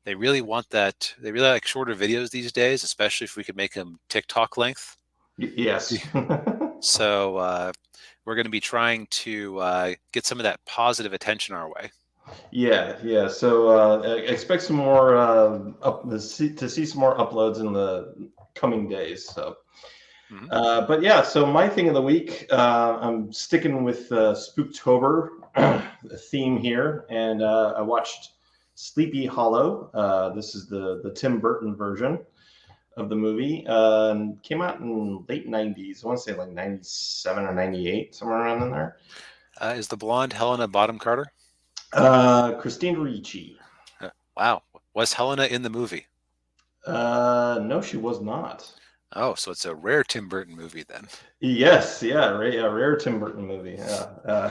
They really want that. They really like shorter videos these days, especially if we could make them TikTok length. Yes. So we're going to be trying to get some of that positive attention our way. Yeah, yeah. So expect some more to see some more uploads in the coming days. So, Hmm. but yeah. So my thing of the week, I'm sticking with Spooktober theme here, and I watched Sleepy Hollow. This is the Tim Burton version of the movie. Came out in late '90s. I want to say like '97 or '98, somewhere around in there. Is the blonde Helena Bottom Carter? Christine Ricci. Wow. Was Helena in the movie? No, she was not. Oh, so it's a rare Tim Burton movie then. Yes, yeah, a rare Tim Burton movie. Yeah,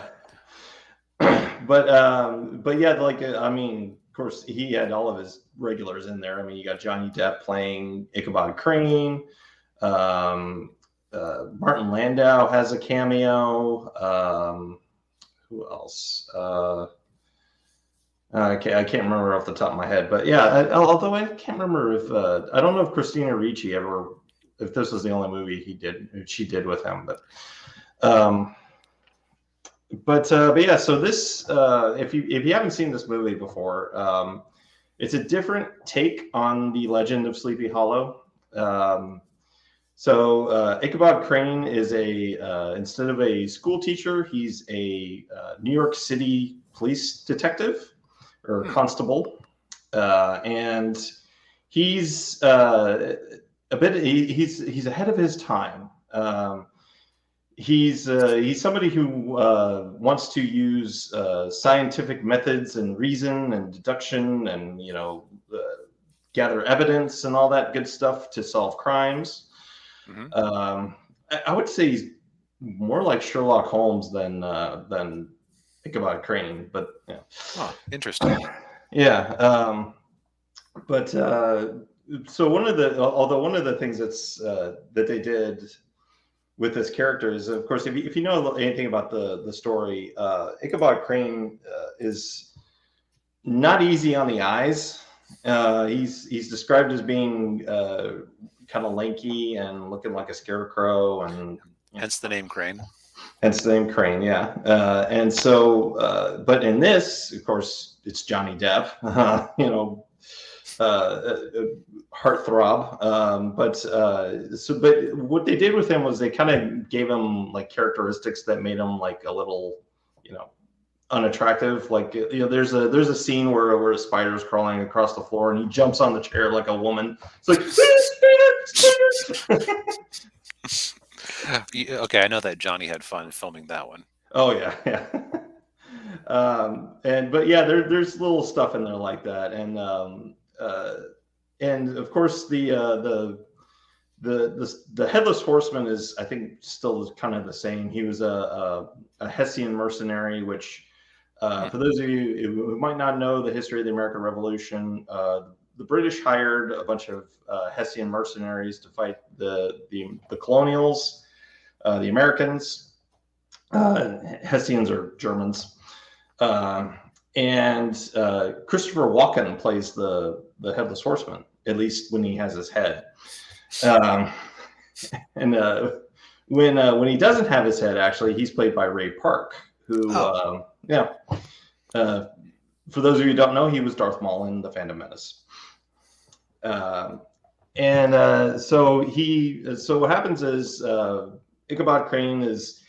but yeah, like I mean, of course, he had all of his regulars in there. I mean, you got Johnny Depp playing Ichabod Crane. Um, Martin Landau has a cameo. Who else? I can't remember off the top of my head, but yeah. Although I can't remember if I don't know if Christina Ricci ever, if this was the only movie she did with him, um, but yeah. So this, if you haven't seen this movie before, it's a different take on the Legend of Sleepy Hollow. So Ichabod Crane is instead of a school teacher, he's a New York City police detective or Hmm. constable, and he's he's ahead of his time. He's somebody who wants to use scientific methods and reason and deduction and gather evidence and all that good stuff to solve crimes. Hmm. I would say he's more like Sherlock Holmes than Ichabod Crane, but yeah. Oh, interesting. Yeah. But so although one of the things that they did with this character is, of course, if you know anything about the story, Ichabod Crane is not easy on the eyes. He's described as being kind of lanky and looking like a scarecrow, and Hence the name Crane. hence the name Crane. Yeah, and so, but in this, of course, it's Johnny Depp. Heartthrob. But what they did with him was they kind of gave him like characteristics that made him like a little, unattractive. Like there's a scene where a spider's crawling across the floor and he jumps on the chair like a woman. It's like Okay, I know that Johnny had fun filming that one. oh yeah, yeah. But yeah, there's little stuff in there like that, and of course the headless horseman is, I think, still kind of the same. He was a Hessian mercenary, which Hmm. for those of you who might not know the history of the American Revolution, the British hired a bunch of Hessian mercenaries to fight the colonials, the Americans. Hessians are Germans. And Christopher Walken plays the headless horseman, at least when he has his head. Um, and when he doesn't have his head, actually, he's played by Ray Park, who, Oh, yeah. Uh, for those of you who don't know, he was Darth Maul in The Phantom Menace. So what happens is Ichabod Crane is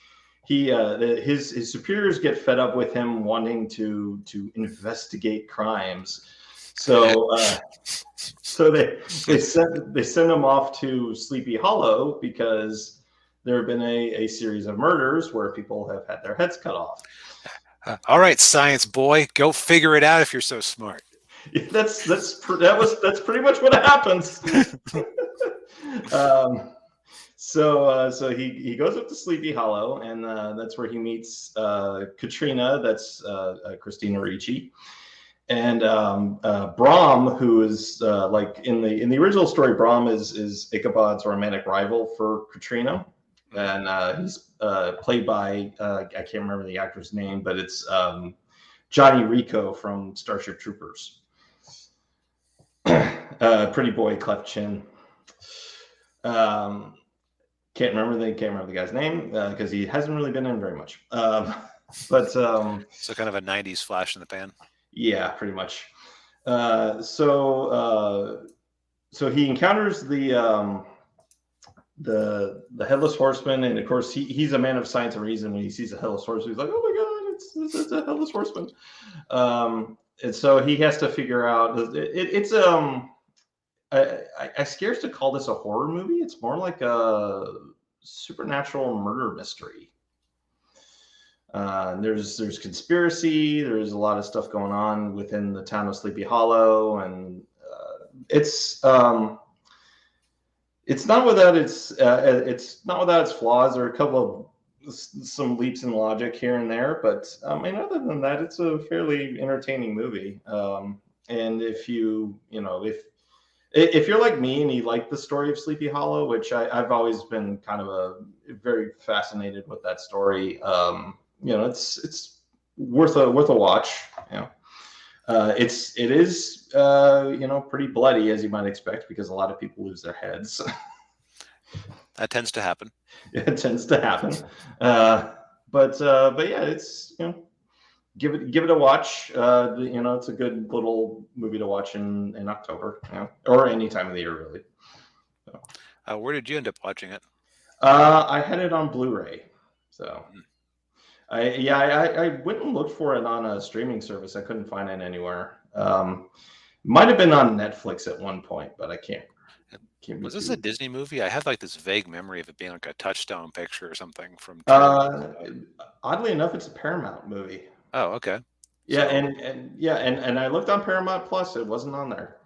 his superiors get fed up with him wanting to investigate crimes, so they send him off to Sleepy Hollow because there have been a series of murders where people have had their heads cut off. all right, science boy, go figure it out if you're so smart. That's pretty much what happens. um, so he goes up to Sleepy Hollow, and that's where he meets Katrina. That's Christina Ricci, and Brahm, who is like in the original story, Brahm is Ichabod's romantic rival for Katrina, Mhm. and he's played by I can't remember the actor's name, but it's Johnny Rico from Starship Troopers. Pretty boy, cleft chin. Um, can't remember the guy's name because he hasn't really been in very much. But So kind of a '90s flash in the pan. yeah, pretty much. So he encounters the headless horseman, and of course he's a man of science and reason. When he sees a headless horseman, he's like, "Oh my god, it's a headless horseman!" And so he has to figure out. It's I scarce to call this a horror movie. It's more like a supernatural murder mystery. There's conspiracy. There's a lot of stuff going on within the town of Sleepy Hollow, and it's it's not without its flaws. There are a couple of some leaps in logic here and there, but and other than that, it's a fairly entertaining movie. And if you're like me and you like the story of Sleepy Hollow, which I've always been kind of very fascinated with that story, it's worth a watch. You know, it is pretty bloody, as you might expect, because a lot of people lose their heads. That tends to happen. It tends to happen. But yeah, it's give it a watch. It's a good little movie to watch in October, or any time of the year, really. So. Where did you end up watching it? I had it on Blu-ray. So I went and looked for it on a streaming service. I couldn't find it anywhere. Might have been on Netflix at one point, but I can't. Was this a Disney movie? I had like this vague memory of it being like a Touchstone picture or something from. Oddly enough, it's a Paramount movie. Oh, okay. Yeah, so, and I looked on Paramount Plus. It wasn't on there.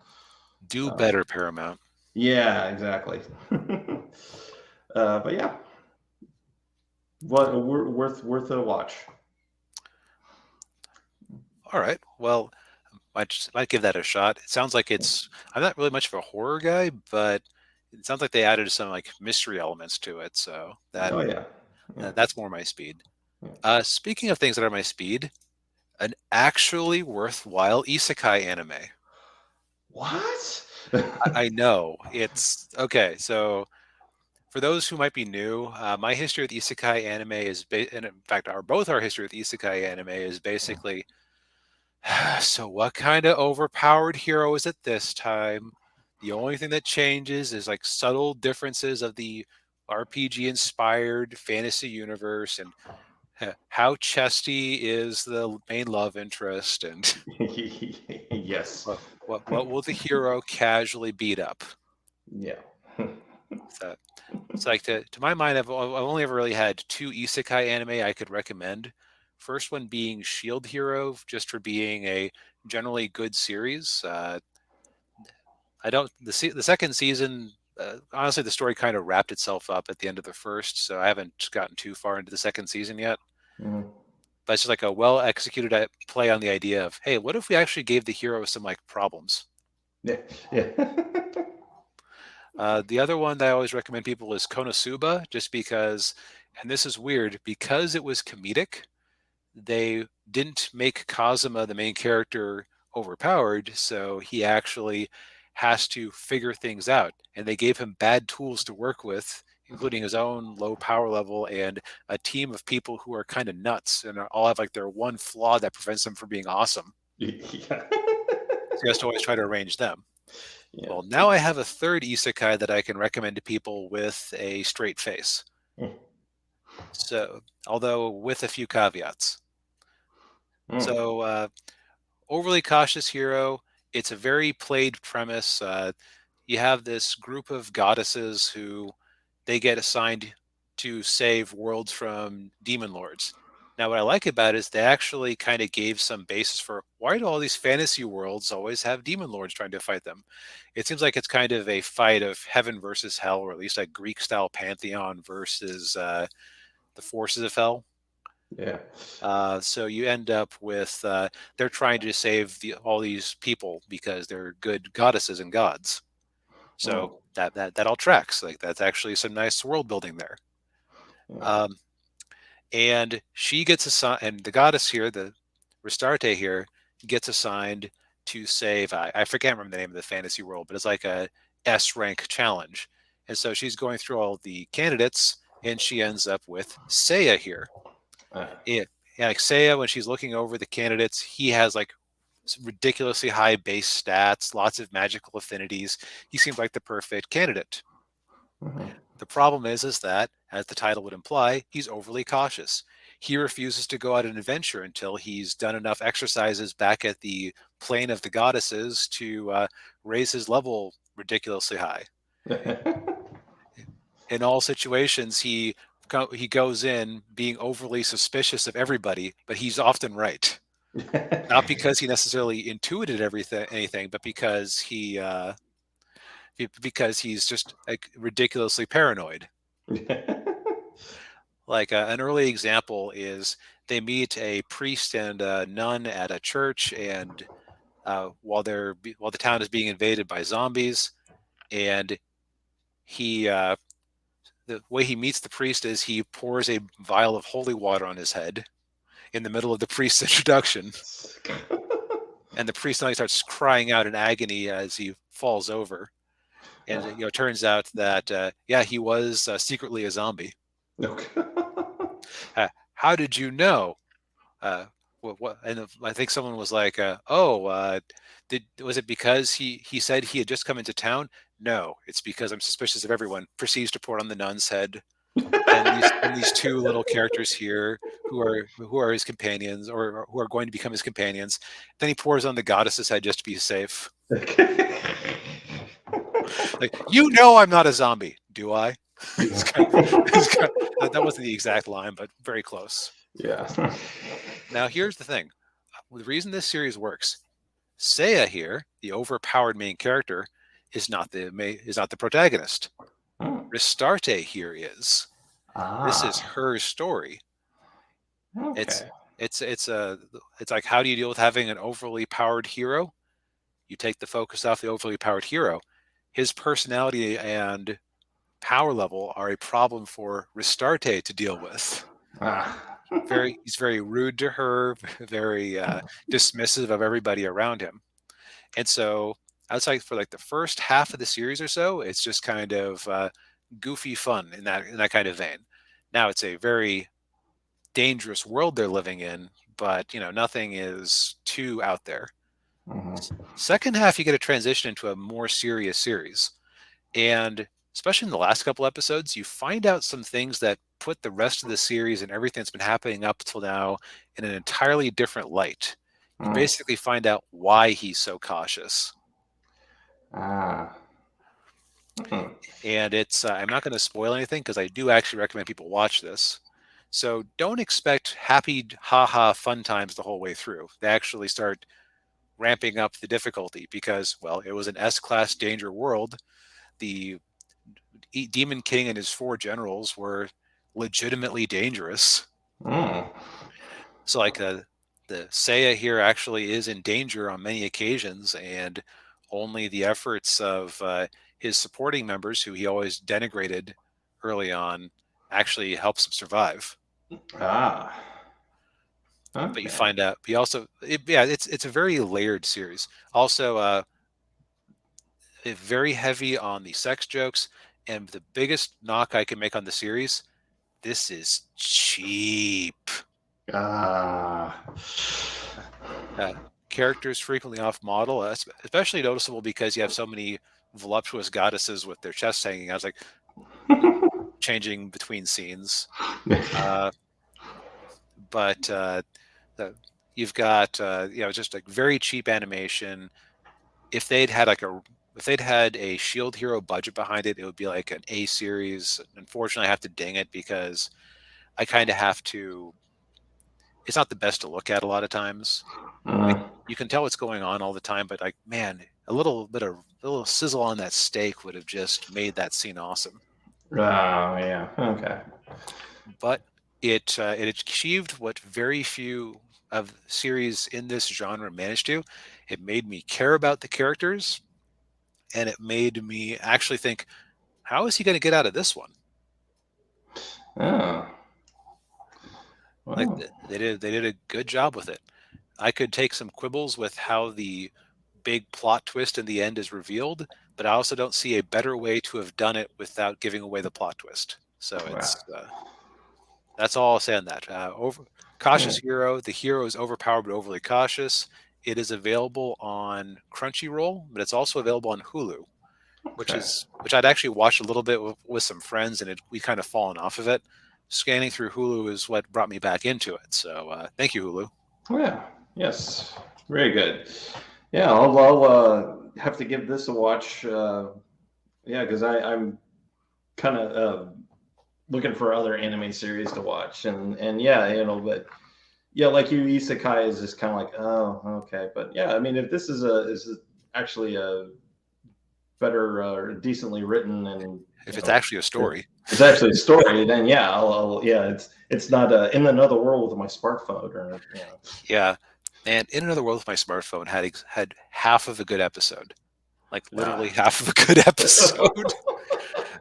Do better, Paramount. Yeah, exactly. But yeah, worth a watch. All right. Well, I might give that a shot. It sounds like I'm not really much of a horror guy, but it sounds like they added some like mystery elements to it. So that's more my speed. Yeah. Speaking of things that are my speed, an actually worthwhile isekai anime. What? I know. It's okay. So for those who might be new, my history with isekai anime and in fact, our history with isekai anime is basically. So what kind of overpowered hero is it this time? The only thing that changes is like subtle differences of the RPG inspired fantasy universe and how chesty is the main love interest and yes. What will the hero casually beat up? Yeah. So it's like to my mind, I've only ever really had two isekai anime I could recommend. First one being Shield Hero, just for being a generally good series. I don't the second season. Honestly, the story kind of wrapped itself up at the end of the first, so I haven't gotten too far into the second season yet. Mm-hmm. But it's just like a well executed play on the idea of, hey, what if we actually gave the hero some like problems? Yeah. Yeah. The other one that I always recommend people is Konosuba, just because, and this is weird, because it was comedic, they didn't make Kazuma, the main character, overpowered, so he actually has to figure things out. And they gave him bad tools to work with, including his own low power level and a team of people who are kind of nuts and all have like their one flaw that prevents them from being awesome. Yeah. So he has to always try to arrange them. Yeah. Well, now I have a third isekai that I can recommend to people with a straight face. So, although with a few caveats. So, overly cautious hero. It's a very played premise. You have this group of goddesses who they get assigned to save worlds from demon lords. Now, what I like about it is they actually kind of gave some basis for why do all these fantasy worlds always have demon lords trying to fight them? It seems like it's kind of a fight of heaven versus hell, or at least a Greek style pantheon versus the forces of hell. Yeah. So you end up with they're trying to save all these people because they're good goddesses and gods. So that all tracks. Like that's actually some nice world building there. And she gets assigned, and the goddess here, the Restarte here, gets assigned to save. I forget remember the name of the fantasy world, but it's like a S rank challenge. And so she's going through all the candidates, and she ends up with Seiya here. Uh, It yeah, like Seiya, when she's looking over the candidates, he has like ridiculously high base stats, lots of magical affinities. He seems like the perfect candidate. mhm. The problem is that, as the title would imply, he's overly cautious. He refuses to go out on an adventure until he's done enough exercises back at the plane of the goddesses to raise his level ridiculously high. In all situations, he goes in being overly suspicious of everybody, but he's often right. Not because he necessarily intuited anything, but because he's just like ridiculously paranoid. Like an early example is they meet a priest and a nun at a church, and while the town is being invaded by zombies, and he the way he meets the priest is he pours a vial of holy water on his head in the middle of the priest's introduction, and the priest suddenly starts crying out in agony as he falls over. And it turns out that yeah, he was secretly a zombie. Okay. How did you know? What? And I think someone was like, "Oh, was it because he said he had just come into town?" No, it's because I'm suspicious of everyone. Proceeds to pour on the nun's head, and these two little characters here who are his companions or who are going to become his companions. Then he pours on the goddess's head just to be safe. Okay. Like, I'm not a zombie, do I? it's kind that wasn't the exact line, but very close. Yeah. Now, here's the thing. The reason this series works, Seiya here, the overpowered main character, is not the protagonist. Hmm. Restarte here is. This is Ah. her story. It's Okay. it's like, how do you deal with having an overly powered hero? You take the focus off the overly powered hero. His personality and power level are a problem for Restarte to deal with. Ah. He's very rude to her, very dismissive of everybody around him. And so outside for like the first half of the series or so, it's just kind of goofy fun in that kind of vein. Now it's a very dangerous world they're living in, but nothing is too out there. Mhm. Second half, you get a transition into a more serious series, and especially in the last couple episodes, you find out some things that put the rest of the series and everything that's been happening up till now in an entirely different light. You Mm. basically find out why he's so cautious. Ah. Mhm. And I'm not going to spoil anything because I do actually recommend people watch this. So don't expect happy, haha, fun times the whole way through. They actually start ramping up the difficulty because, well, it was an S class danger world. The Demon King and his four generals were legitimately dangerous. Mm. So, like, the Seiya here actually is in danger on many occasions, and only the efforts of his supporting members, who he always denigrated early on, actually helps him survive. Ah. But you Okay. find out, he also, yeah, it's a very layered series. Also, very heavy on the sex jokes, and the biggest knock I can make on the series, this is cheap. Ah. Uh, Characters frequently off model, especially noticeable because you have so many voluptuous goddesses with their chests hanging out. It's like changing between scenes. Uh, but the, you've got just like very cheap animation. If they'd had if they'd had a Shield Hero budget behind it, it would be like an A series. Unfortunately, I have to ding it because I kind of have to. It's not the best to look at a lot of times. Like, Mm. you can tell what's going on all the time, but like, man, a little sizzle on that steak would have just made that scene awesome. Oh, yeah. Okay. But it achieved what very few of series in this genre managed to. It made me care about the characters, and it made me actually think, how is he going to get out of this one? Oh. Like, Well. they did a good job with it. I could take some quibbles with how the big plot twist in the end is revealed, but I also don't see a better way to have done it without giving away the plot twist. So Wow. that's all I'll say on that. Yeah. Cautious Hero. The hero is overpowered but overly cautious. It is available on Crunchyroll, but it's also available on Hulu, Okay. which I'd actually watched a little bit with some friends, and we kind of fallen off of it. Scanning through Hulu is what brought me back into it. So thank you, Hulu. Yeah. Yes. Very good. Yeah, I'll have to give this a watch. Yeah, because I'm kind of looking for other anime series to watch, and yeah, but yeah, like you, isekai is just kind of like, oh, okay, but yeah, I mean, if this is actually a better or decently written and If it's actually a story. it's actually a story, then yeah, yeah, it's not in another world with my smartphone or Yeah. And In Another World with My Smartphone had half of a good episode. Like literally yeah. half of a good episode.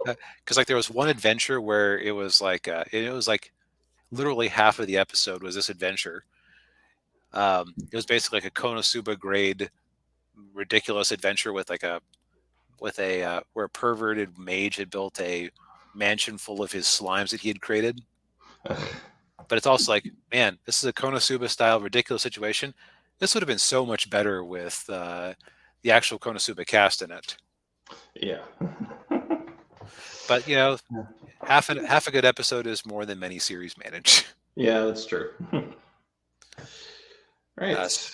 Because like there was one adventure where it was like literally half of the episode was this adventure. It was basically like a Konosuba grade ridiculous adventure with where a perverted mage had built a mansion full of his slimes that he had created. But it's also like, man, this is a Konosuba style ridiculous situation. This would have been so much better with the actual Konosuba cast in it. Yeah. But half a good episode is more than many series manage. Yeah, that's true. Uh, Right.